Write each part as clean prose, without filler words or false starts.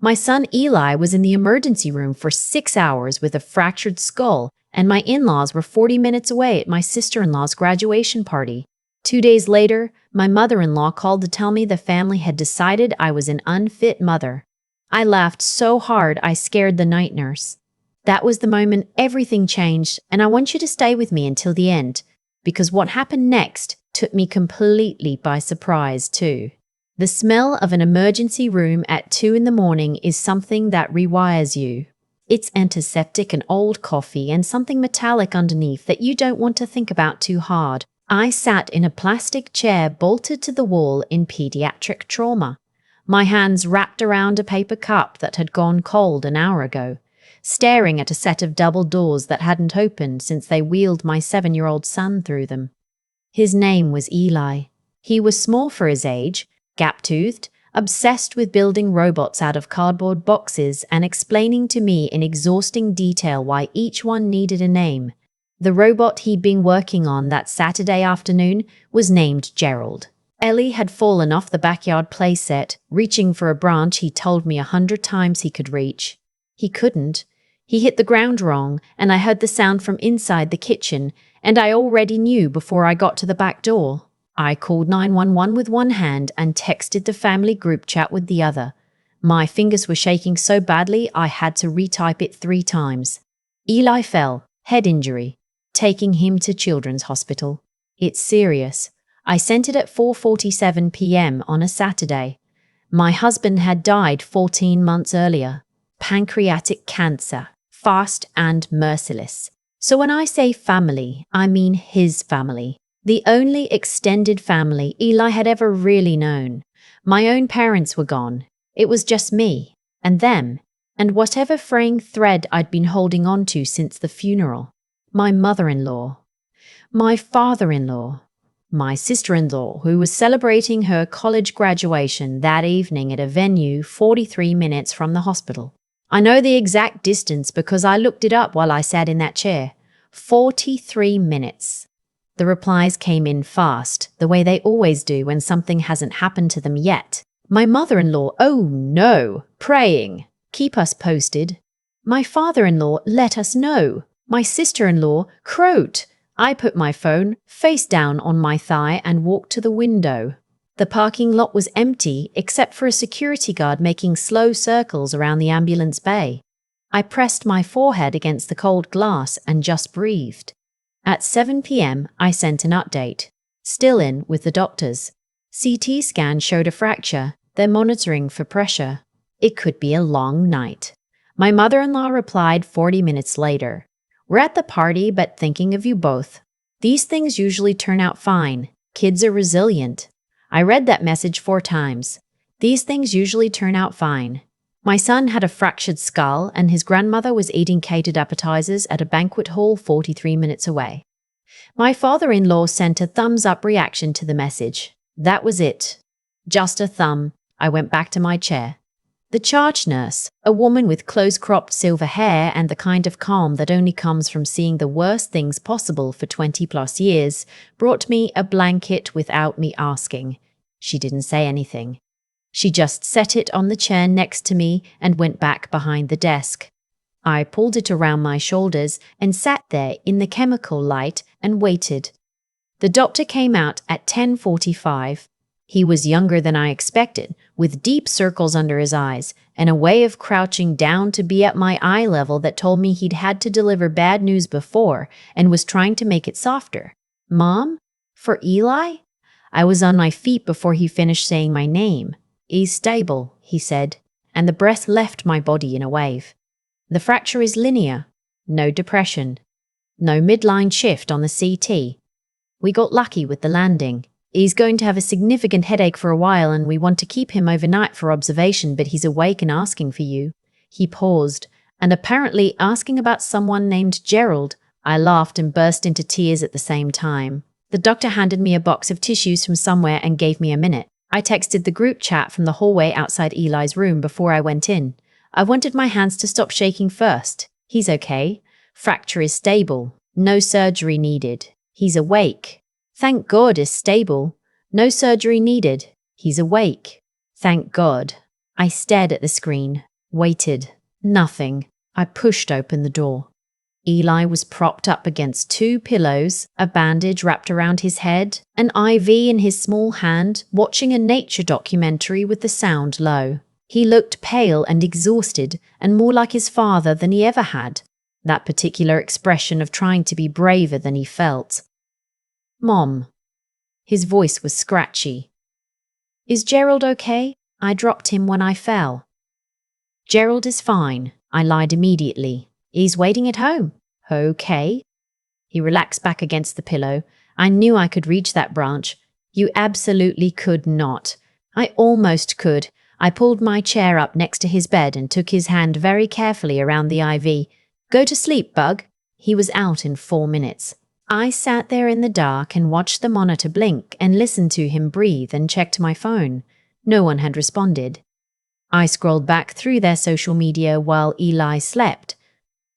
My son Eli was in the emergency room for 6 hours with a fractured skull, and my in-laws were 40 minutes away at my sister-in-law's graduation party. 2 days later, my mother-in-law called to tell me the family had decided I was an unfit mother. I laughed so hard I scared the night nurse. That was the moment everything changed, and I want you to stay with me until the end, because what happened next took me completely by surprise too. The smell of an emergency room at 2 in the morning is something that rewires you. It's antiseptic and old coffee and something metallic underneath that you don't want to think about too hard. I sat in a plastic chair bolted to the wall in pediatric trauma, my hands wrapped around a paper cup that had gone cold an hour ago, staring at a set of double doors that hadn't opened since they wheeled my 7-year-old son through them. His name was Eli. He was small for his age, gap-toothed, obsessed with building robots out of cardboard boxes and explaining to me in exhausting detail why each one needed a name. The robot he'd been working on that Saturday afternoon was named Gerald. Ellie had fallen off the backyard playset, reaching for a branch he told me 100 times he could reach. He couldn't. He hit the ground wrong, and I heard the sound from inside the kitchen, and I already knew before I got to the back door. I called 911 with one hand and texted the family group chat with the other. My fingers were shaking so badly I had to retype it 3 times. Eli fell, head injury, taking him to Children's Hospital. It's serious. I sent it at 4:47 p.m. on a Saturday. My husband had died 14 months earlier. Pancreatic cancer, fast and merciless. So when I say family, I mean his family. The only extended family Eli had ever really known. My own parents were gone. It was just me, and them, and whatever fraying thread I'd been holding on to since the funeral. My mother-in-law. My father-in-law. My sister-in-law, who was celebrating her college graduation that evening at a venue 43 minutes from the hospital. I know the exact distance because I looked it up while I sat in that chair. 43 minutes. The replies came in fast, the way they always do when something hasn't happened to them yet. My mother-in-law, oh no, praying, keep us posted. My father-in-law, let us know. My sister-in-law, croat. I put my phone face down on my thigh and walked to the window. The parking lot was empty except for a security guard making slow circles around the ambulance bay. I pressed my forehead against the cold glass and just breathed. At 7 p.m., I sent an update. Still in with the doctors. CT scan showed a fracture. They're monitoring for pressure. It could be a long night. My mother-in-law replied 40 minutes later. We're at the party, but thinking of you both. These things usually turn out fine. Kids are resilient. I read that message 4 times. These things usually turn out fine. My son had a fractured skull, and his grandmother was eating catered appetizers at a banquet hall 43 minutes away. My father-in-law sent a thumbs-up reaction to the message. That was it. Just a thumb. I went back to my chair. The charge nurse, a woman with close-cropped silver hair and the kind of calm that only comes from seeing the worst things possible for 20-plus years, brought me a blanket without me asking. She didn't say anything. She just set it on the chair next to me and went back behind the desk. I pulled it around my shoulders and sat there in the chemical light and waited. The doctor came out at 10:45. He was younger than I expected, with deep circles under his eyes and a way of crouching down to be at my eye level that told me he'd had to deliver bad news before and was trying to make it softer. Mom? For Eli? I was on my feet before he finished saying my name. He's stable, he said, and the breath left my body in a wave. The fracture is linear. No depression. No midline shift on the CT. We got lucky with the landing. He's going to have a significant headache for a while and we want to keep him overnight for observation, but he's awake and asking for you. He paused, and apparently asking about someone named Gerald. I laughed and burst into tears at the same time. The doctor handed me a box of tissues from somewhere and gave me a minute. I texted the group chat from the hallway outside Eli's room before I went in. I wanted my hands to stop shaking first. He's okay. Fracture is stable. No surgery needed. He's awake. Thank God is stable. No surgery needed. He's awake. Thank God. I stared at the screen, Waited. Nothing. I pushed open the door. Eli was propped up against 2 pillows, a bandage wrapped around his head, an IV in his small hand, watching a nature documentary with the sound low. He looked pale and exhausted, and more like his father than he ever had. That particular expression of trying to be braver than he felt. "Mom." His voice was scratchy. "Is Gerald okay? I dropped him when I fell." "Gerald is fine," I lied immediately. "He's waiting at home." "Okay." He relaxed back against the pillow. I knew I could reach that branch. You absolutely could not. I almost could. I pulled my chair up next to his bed and took his hand very carefully around the IV. "Go to sleep, Bug." He was out in 4 minutes. I sat there in the dark and watched the monitor blink and listened to him breathe and checked my phone. No one had responded. I scrolled back through their social media while Eli slept.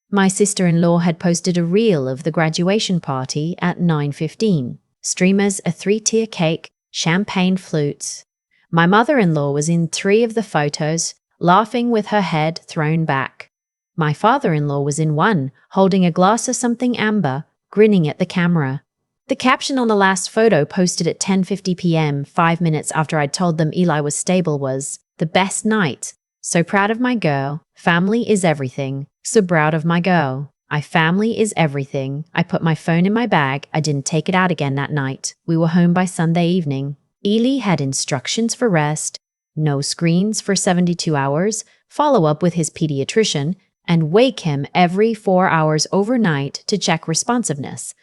My sister-in-law had posted a reel of the graduation party at 9:15. Streamers, a 3-tier cake, champagne flutes. My mother-in-law was in 3 of the photos, laughing with her head thrown back. My father-in-law was in 1, holding a glass of something amber, grinning at the camera. The caption on the last photo, posted at 10:50 p.m., 5 minutes after I'd told them Eli was stable, was, "The best night. So proud of my girl. Family is everything. So proud of my girl. Family is everything. I put my phone in my bag. I didn't take it out again that night. We were home by Sunday evening. Eli had instructions for rest, no screens for 72 hours, follow up with his pediatrician, and wake him every 4 hours overnight to check responsiveness.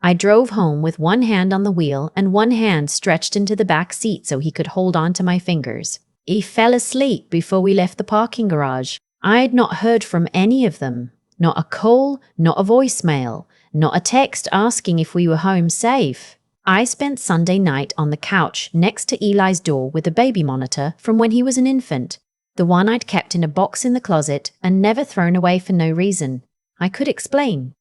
I drove home with 1 hand on the wheel and 1 hand stretched into the back seat so he could hold on to my fingers. He fell asleep before we left the parking garage. I had not heard from any of them. Not a call, not a voicemail, not a text asking if we were home safe. I spent Sunday night on the couch next to Eli's door with a baby monitor from when he was an infant, the one I'd kept in a box in the closet and never thrown away for no reason. I could explain.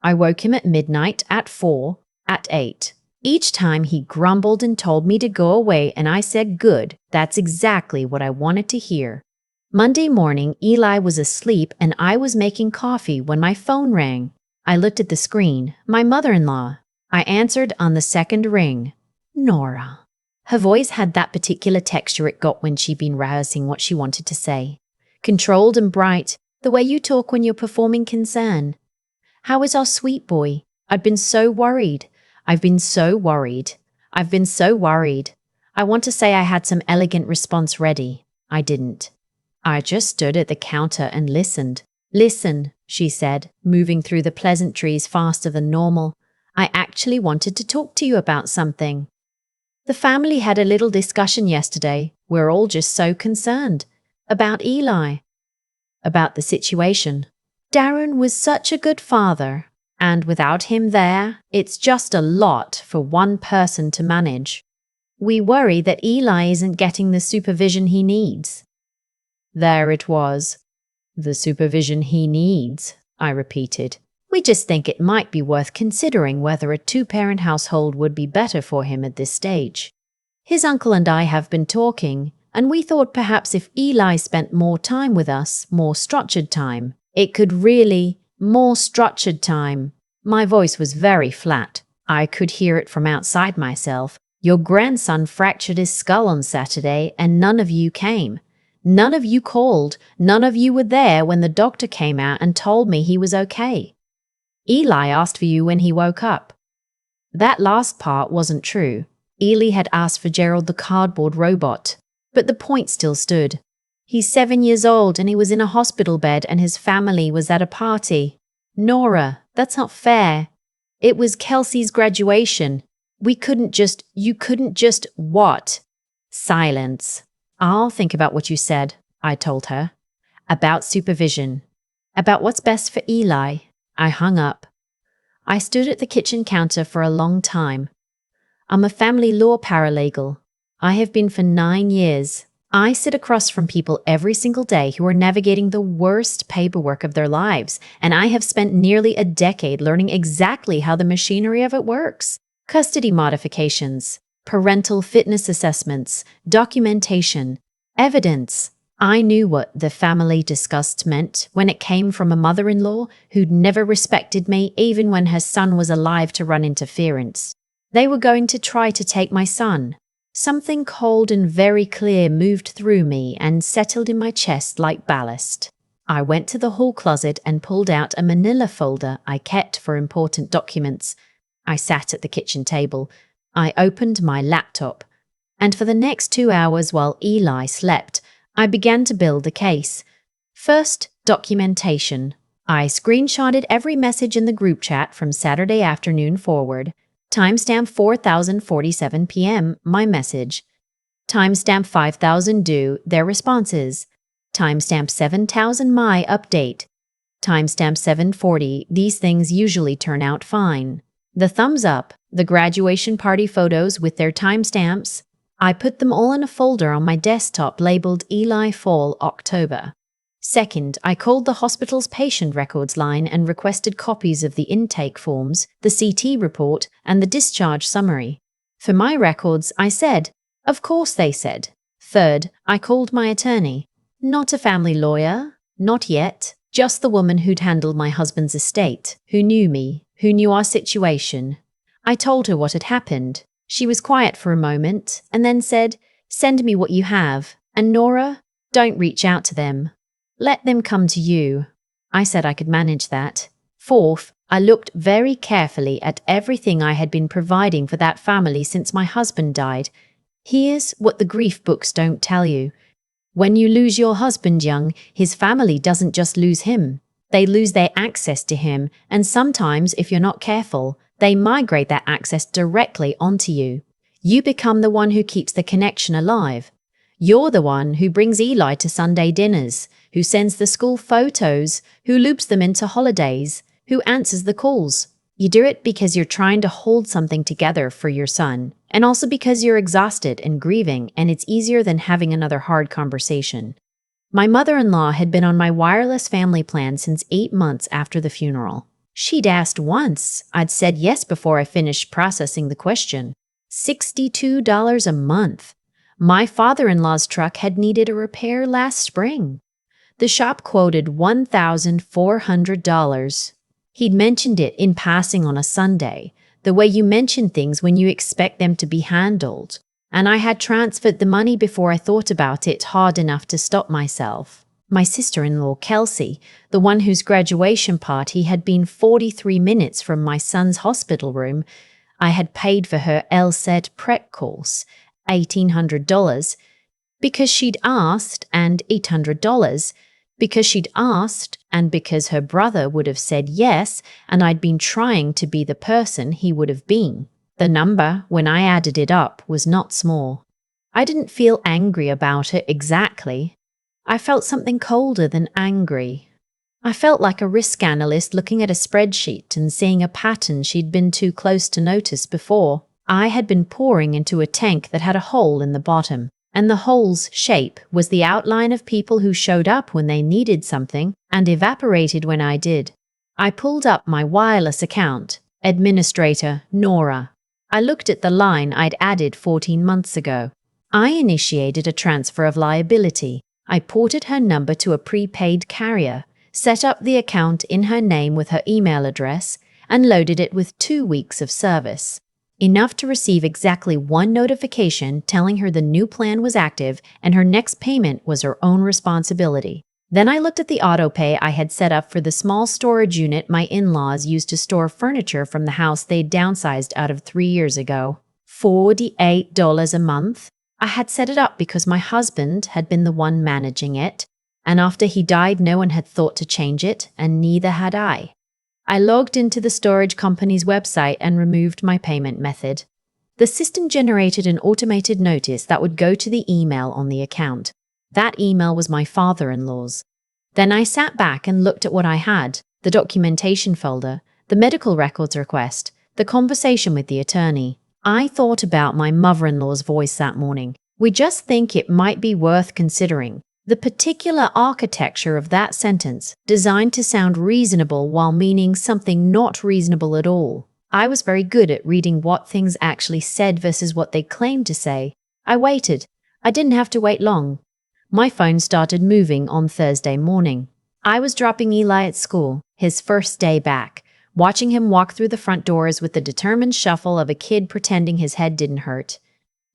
I woke him at midnight, at 4, at 8. Each time he grumbled and told me to go away, and I said, "Good, that's exactly what I wanted to hear." Monday morning, Eli was asleep and I was making coffee when my phone rang. I looked at the screen. My mother-in-law. I answered on the 2nd ring. Nora. Her voice had that particular texture it got when she'd been rehearsing what she wanted to say. Controlled and bright, the way you talk when you're performing concern. "How is our sweet boy? I've been so worried. I've been so worried. I've been so worried." I want to say I had some elegant response ready. I didn't. I just stood at the counter and listened. "Listen," she said, moving through the pleasantries faster than normal. "I actually wanted to talk to you about something. The family had a little discussion yesterday. We're all just so concerned. About Eli. About the situation. Darren was such a good father, and without him there, it's just a lot for one person to manage. We worry that Eli isn't getting the supervision he needs." There it was. "The supervision he needs," I repeated. "We just think it might be worth considering whether a 2-parent household would be better for him at this stage. His uncle and I have been talking, and we thought perhaps if Eli spent more time with us, more structured time, it could really, more structured time." My voice was very flat. I could hear it from outside myself. "Your grandson fractured his skull on Saturday and none of you came. None of you called. None of you were there when the doctor came out and told me he was okay. Eli asked for you when he woke up." That last part wasn't true. Eli had asked for Gerald the cardboard robot. But the point still stood. He's 7 years old and he was in a hospital bed and his family was at a party. Nora, that's not fair. It was Kelsey's graduation. You couldn't just, what? Silence. "I'll think about what you said," I told her. "About supervision. About what's best for Eli." I hung up. I stood at the kitchen counter for a long time. I'm a family law paralegal. I have been for 9 years. I sit across from people every single day who are navigating the worst paperwork of their lives, and I have spent nearly a decade learning exactly how the machinery of it works. Custody modifications, parental fitness assessments, documentation, evidence. I knew what the family disgust meant when it came from a mother-in-law who'd never respected me even when her son was alive to run interference. They were going to try to take my son. Something cold and very clear moved through me and settled in my chest like ballast. I went to the hall closet and pulled out a manila folder I kept for important documents. I sat at the kitchen table. I opened my laptop. And for the next 2 hours while Eli slept, I began to build a case. First, documentation. I screenshotted every message in the group chat from Saturday afternoon forward. Timestamp 4047 p.m., my message. Timestamp 5000 due, their responses. Timestamp 7000, my update. Timestamp 740, these things usually turn out fine. The thumbs up, the graduation party photos with their timestamps. I put them all in a folder on my desktop labeled Eli Fall October. Second, I called the hospital's patient records line and requested copies of the intake forms, the CT report, and the discharge summary. For my records, I said, of course they said. Third, I called my attorney. Not a family lawyer, not yet, just the woman who'd handled my husband's estate, who knew me, who knew our situation. I told her what had happened. She was quiet for a moment, and then said, send me what you have, and Nora, don't reach out to them. Let them come to you. I said I could manage that. Fourth, I looked very carefully at everything I had been providing for that family since my husband died. Here's what the grief books don't tell you. When you lose your husband young, his family doesn't just lose him. They lose their access to him, and sometimes, if you're not careful, they migrate that access directly onto you. You become the one who keeps the connection alive. You're the one who brings Eli to Sunday dinners, who sends the school photos, who loops them into holidays, who answers the calls. You do it because you're trying to hold something together for your son, and also because you're exhausted and grieving, and it's easier than having another hard conversation. My mother-in-law had been on my wireless family plan since 8 months after the funeral. She'd asked once. I'd said yes before I finished processing the question. $62 a month. My father-in-law's truck had needed a repair last spring. The shop quoted $1,400. He'd mentioned it in passing on a Sunday, the way you mention things when you expect them to be handled. And I had transferred the money before I thought about it hard enough to stop myself. My sister-in-law, Kelsey, the one whose graduation party had been 43 minutes from my son's hospital room, I had paid for her LSAT prep course, $1,800, because she'd asked, and $800, because she'd asked, and because her brother would have said yes, and I'd been trying to be the person he would have been. The number, when I added it up, was not small. I didn't feel angry about it exactly. I felt something colder than angry. I felt like a risk analyst looking at a spreadsheet and seeing a pattern she'd been too close to notice before. I had been pouring into a tank that had a hole in the bottom, and the hole's shape was the outline of people who showed up when they needed something and evaporated when I did. I pulled up my wireless account, administrator Nora. I looked at the line I'd added 14 months ago. I initiated a transfer of liability. I ported her number to a prepaid carrier, set up the account in her name with her email address, and loaded it with 2 weeks of service. Enough to receive exactly one notification telling her the new plan was active and her next payment was her own responsibility. Then I looked at the autopay I had set up for the small storage unit my in-laws used to store furniture from the house they'd downsized out of 3 years ago. $48 a month. I had set it up because my husband had been the one managing it, and after he died no one had thought to change it, and neither had I. I logged into the storage company's website and removed my payment method. The system generated an automated notice that would go to the email on the account. That email was my father-in-law's. Then I sat back and looked at what I had, the documentation folder, the medical records request, the conversation with the attorney. I thought about my mother-in-law's voice that morning. We just think it might be worth considering. The particular architecture of that sentence, designed to sound reasonable while meaning something not reasonable at all. I was very good at reading what things actually said versus what they claimed to say. I waited. I didn't have to wait long. My phone started moving on Thursday morning. I was dropping Eli at school, his first day back, watching him walk through the front doors with the determined shuffle of a kid pretending his head didn't hurt.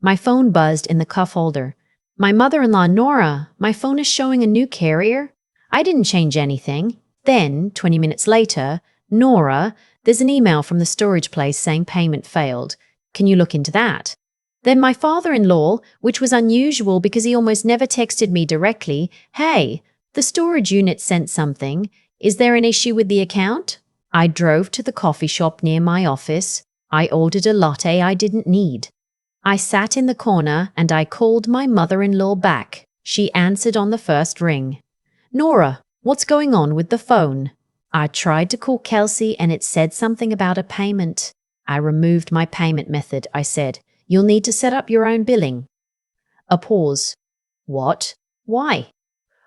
My phone buzzed in the cuff holder. My mother-in-law, Nora, my phone is showing a new carrier. I didn't change anything. Then, 20 minutes later, Nora, there's an email from the storage place saying payment failed. Can you look into that? Then my father-in-law, which was unusual because he almost never texted me directly, hey, the storage unit sent something. Is there an issue with the account? I drove to the coffee shop near my office. I ordered a latte I didn't need. I sat in the corner and I called my mother-in-law back. She answered on the first ring. Nora, what's going on with the phone? I tried to call Kelsey and it said something about a payment. I removed my payment method, I said. You'll need to set up your own billing. A pause. What? Why?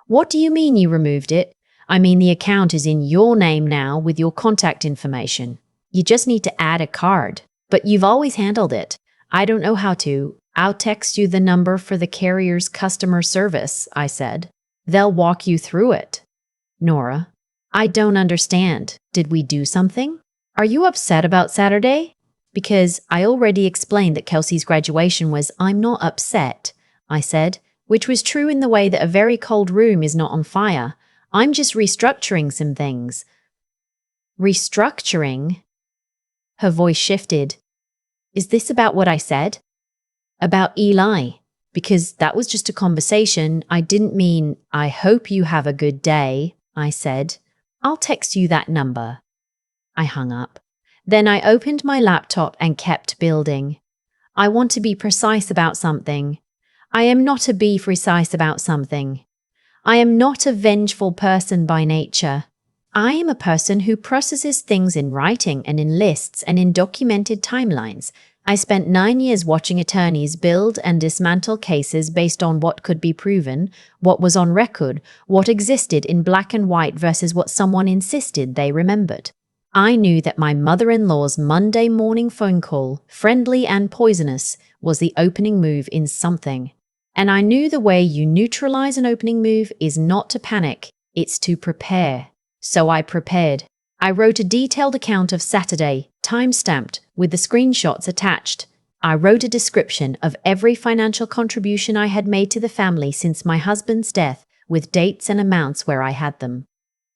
What do you mean you removed it? I mean the account is in your name now with your contact information. You just need to add a card. But you've always handled it. I don't know how to. I'll text you the number for the carrier's customer service, I said. They'll walk you through it. Nora, I don't understand. Did we do something? Are you upset about Saturday? Because I already explained that Kelsey's graduation was I'm not upset, I said, which was true in the way that a very cold room is not on fire. I'm just restructuring some things. Restructuring? Her voice shifted. Is this about what I said? About Eli. Because that was just a conversation. I didn't mean, I hope you have a good day, I said. I'll text you that number. I hung up. Then I opened my laptop and kept building. I want to be precise about something. I am not to be precise about something. I am not a vengeful person by nature. I am a person who processes things in writing and in lists and in documented timelines. I spent 9 years watching attorneys build and dismantle cases based on what could be proven, what was on record, what existed in black and white versus what someone insisted they remembered. I knew that my mother-in-law's Monday morning phone call, friendly and poisonous, was the opening move in something. And I knew the way you neutralize an opening move is not to panic, it's to prepare. So I prepared. I wrote a detailed account of Saturday, time-stamped, with the screenshots attached. I wrote a description of every financial contribution I had made to the family since my husband's death, with dates and amounts where I had them.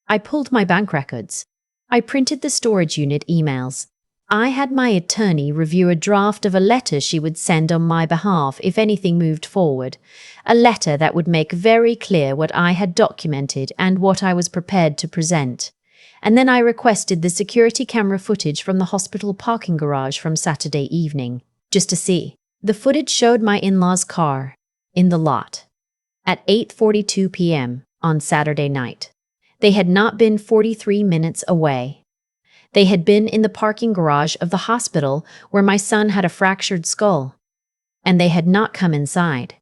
I pulled my bank records. I printed the storage unit emails. I had my attorney review a draft of a letter she would send on my behalf if anything moved forward, a letter that would make very clear what I had documented and what I was prepared to present. And then I requested the security camera footage from the hospital parking garage from Saturday evening, just to see. The footage showed my in-laws' car in the lot at 8:42 p.m. on Saturday night. They had not been 43 minutes away. They had been in the parking garage of the hospital where my son had a fractured skull, and they had not come inside.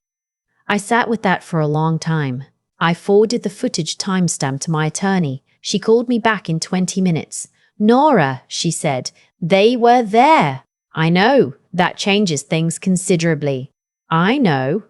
I sat with that for a long time. I forwarded the footage timestamp to my attorney. She called me back in 20 minutes. Nora, she said, they were there. I know, that changes things considerably. I know.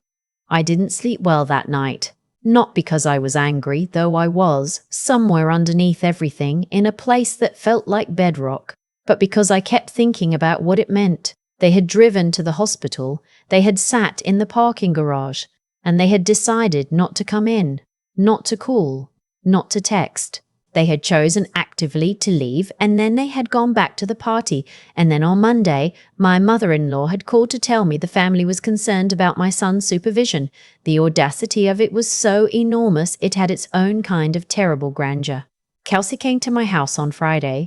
I didn't sleep well that night. Not because I was angry, though I was, somewhere underneath everything, in a place that felt like bedrock, but because I kept thinking about what it meant. They had driven to the hospital, they had sat in the parking garage, and they had decided not to come in, not to call, not to text. They had chosen actively to leave, and then they had gone back to the party. And then on Monday, my mother-in-law had called to tell me the family was concerned about my son's supervision. The audacity of it was so enormous, it had its own kind of terrible grandeur. Kelsey came to my house on Friday.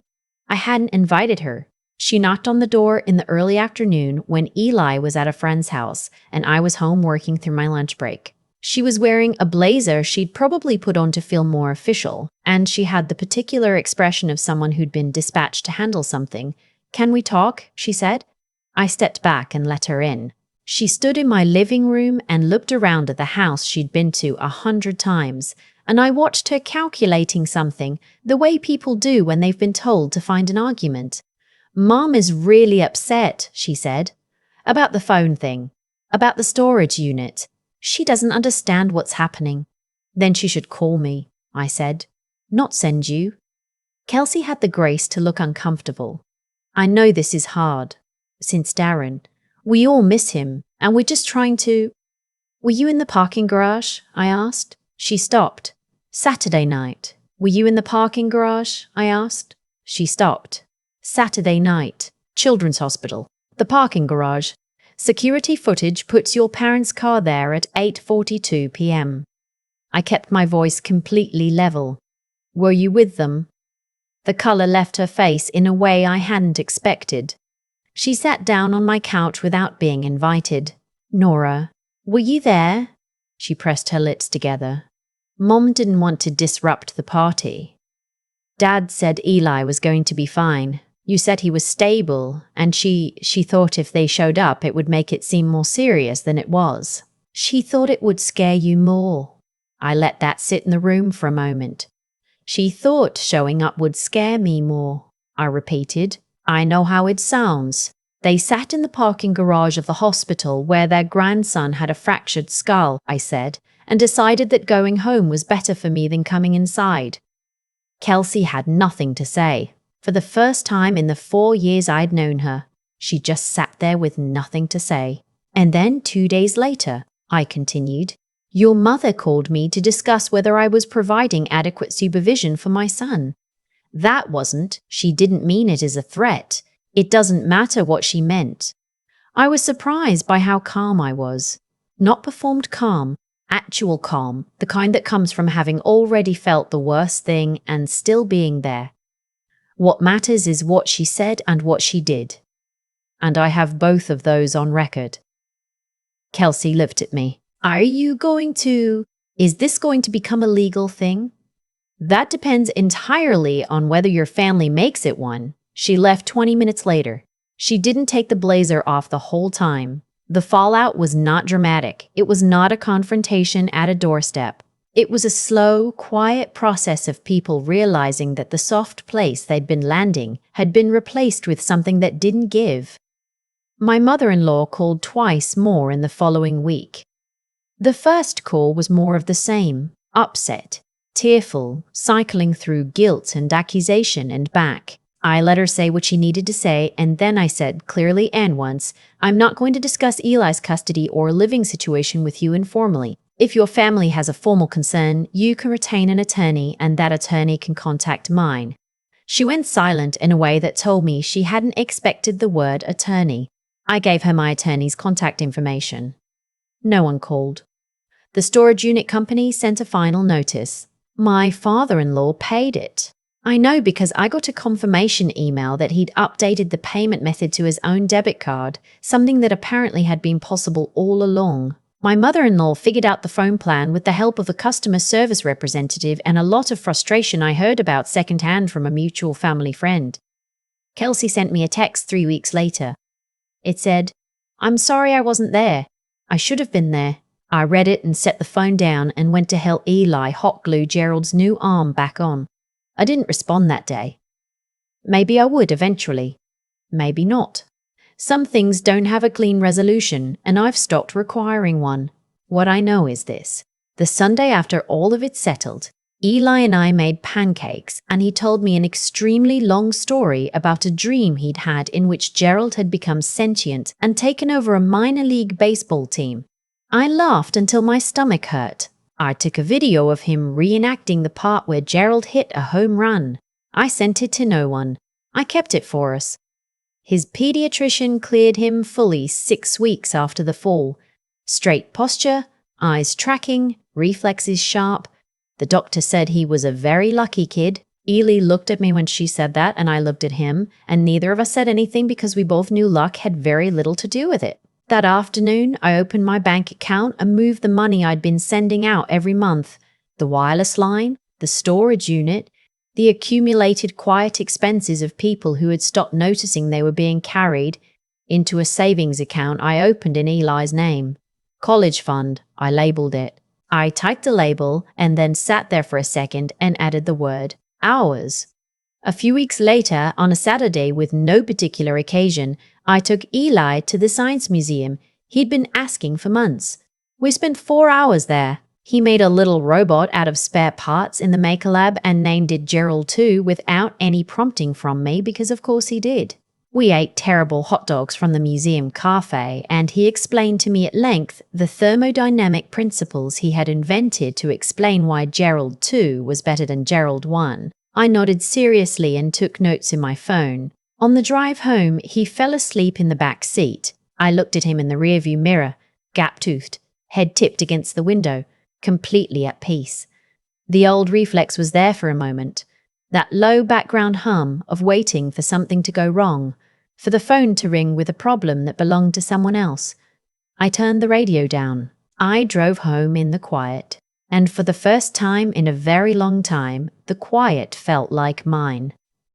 I hadn't invited her. She knocked on the door in the early afternoon when Eli was at a friend's house, and I was home working through my lunch break. She was wearing a blazer she'd probably put on to feel more official, and she had the particular expression of someone who'd been dispatched to handle something. "Can we talk?" she said. I stepped back and let her in. She stood in my living room and looked around at the house she'd been to 100 times, and I watched her calculating something, the way people do when they've been told to find an argument. "Mom is really upset," she said. "About the phone thing. About the storage unit. She doesn't understand what's happening. Then she should call me, I said, not send you. Kelsey had the grace to look uncomfortable. I know this is hard. Since Darren, we all miss him, and we're just trying to... Were you in the parking garage? I asked. She stopped. Saturday night. Were you in the parking garage? I asked. She stopped. Saturday night. Children's Hospital. The parking garage. Security footage puts your parents' car there at 8:42 p.m. I kept my voice completely level. Were you with them? The colour left her face in a way I hadn't expected. She sat down on my couch without being invited. Nora, were you there? She pressed her lips together. Mom didn't want to disrupt the party. Dad said Eli was going to be fine. You said he was stable, and she thought if they showed up it would make it seem more serious than it was. She thought it would scare you more. I let that sit in the room for a moment. She thought showing up would scare me more, I repeated. I know how it sounds. They sat in the parking garage of the hospital where their grandson had a fractured skull, I said, and decided that going home was better for me than coming inside. Kelsey had nothing to say. For the first time in the 4 years I'd known her, she just sat there with nothing to say. And then 2 days later, I continued, your mother called me to discuss whether I was providing adequate supervision for my son. That wasn't, she didn't mean it as a threat. It doesn't matter what she meant. I was surprised by how calm I was. Not performed calm, actual calm, the kind that comes from having already felt the worst thing and still being there. What matters is what she said and what she did. And I have both of those on record. Kelsey looked at me. Is this going to become a legal thing? That depends entirely on whether your family makes it one. She left 20 minutes later. She didn't take the blazer off the whole time. The fallout was not dramatic. It was not a confrontation at a doorstep. It was a slow, quiet process of people realizing that the soft place they'd been landing had been replaced with something that didn't give. My mother-in-law called twice more in the following week. The first call was more of the same, upset, tearful, cycling through guilt and accusation and back. I let her say what she needed to say, and then I said clearly and once, I'm not going to discuss Eli's custody or living situation with you informally. If your family has a formal concern, you can retain an attorney, and that attorney can contact mine. She went silent in a way that told me she hadn't expected the word attorney. I gave her my attorney's contact information. No one called. The storage unit company sent a final notice. My father-in-law paid it. I know because I got a confirmation email that he'd updated the payment method to his own debit card, something that apparently had been possible all along. My mother-in-law figured out the phone plan with the help of a customer service representative and a lot of frustration I heard about secondhand from a mutual family friend. Kelsey sent me a text 3 weeks later. It said, I'm sorry I wasn't there. I should have been there. I read it and set the phone down and went to help Eli hot glue Gerald's new arm back on. I didn't respond that day. Maybe I would eventually. Maybe not. Some things don't have a clean resolution, and I've stopped requiring one. What I know is this. The Sunday after all of it settled, Eli and I made pancakes, and he told me an extremely long story about a dream he'd had in which Gerald had become sentient and taken over a minor league baseball team. I laughed until my stomach hurt. I took a video of him reenacting the part where Gerald hit a home run. I sent it to no one. I kept it for us. His pediatrician cleared him fully 6 weeks after the fall. Straight posture, eyes tracking, reflexes sharp. The doctor said he was a very lucky kid. Eli looked at me when she said that, and I looked at him, and neither of us said anything because we both knew luck had very little to do with it. That afternoon, I opened my bank account and moved the money I'd been sending out every month. The wireless line, the storage unit, the accumulated quiet expenses of people who had stopped noticing they were being carried into a savings account I opened in Eli's name. College fund, I labeled it. I typed the label and then sat there for a second and added the word hours. A few weeks later, on a Saturday with no particular occasion, I took Eli to the Science Museum. He'd been asking for months. We spent 4 hours there. He made a little robot out of spare parts in the Maker Lab and named it Gerald too without any prompting from me because of course he did. We ate terrible hot dogs from the museum cafe and he explained to me at length the thermodynamic principles he had invented to explain why Gerald 2 was better than Gerald 1. I nodded seriously and took notes in my phone. On the drive home, he fell asleep in the back seat. I looked at him in the rearview mirror, gap-toothed, head tipped against the window, completely at peace. The old reflex was there for a moment, that low background hum of waiting for something to go wrong, for the phone to ring with a problem that belonged to someone else. I turned the radio down. I drove home in the quiet, and for the first time in a very long time, the quiet felt like mine.